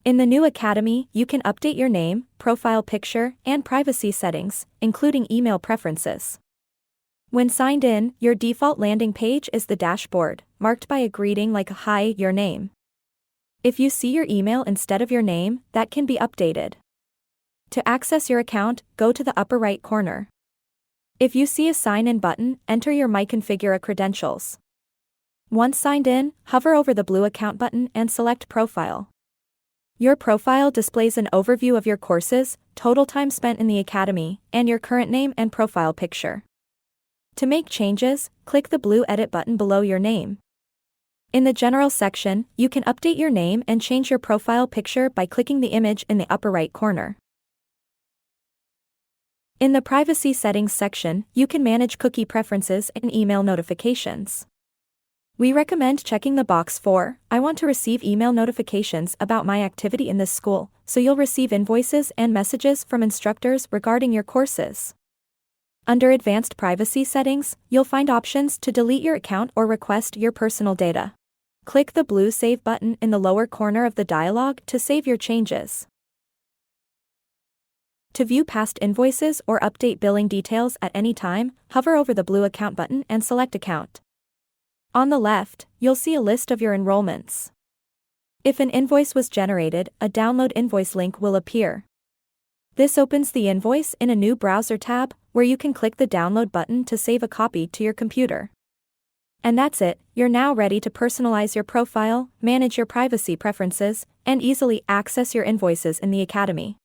In the new Academy, you can update your name, profile picture, and privacy settings, including email preferences. When signed in, your default landing page is the dashboard, marked by a greeting like "Hi, your name." If you see your email instead of your name, that can be updated. To access your account, go to the upper right corner. If you see a sign-in button, enter your Configura credentials. Once signed in, hover over the blue account button and select Profile. Your profile displays an overview of your courses, total time spent in the Academy, and your current name and profile picture. To make changes, click the blue Edit button below your name. In the General section, you can update your name and change your profile picture by clicking the image in the upper right corner. In the Privacy Settings section, you can manage cookie preferences and email notifications. We recommend checking the box for "I want to receive email notifications about my activity in this school," so you'll receive invoices and messages from instructors regarding your courses. Under Advanced Privacy Settings, you'll find options to delete your account or request your personal data. Click the blue Save button in the lower corner of the dialog to save your changes. To view past invoices or update billing details at any time, hover over the blue Account button and select Account. On the left, you'll see a list of your enrollments. If an invoice was generated, a Download Invoice link will appear. This opens the invoice in a new browser tab, where you can click the Download button to save a copy to your computer. And that's it, you're now ready to personalize your profile, manage your privacy preferences, and easily access your invoices in the Academy.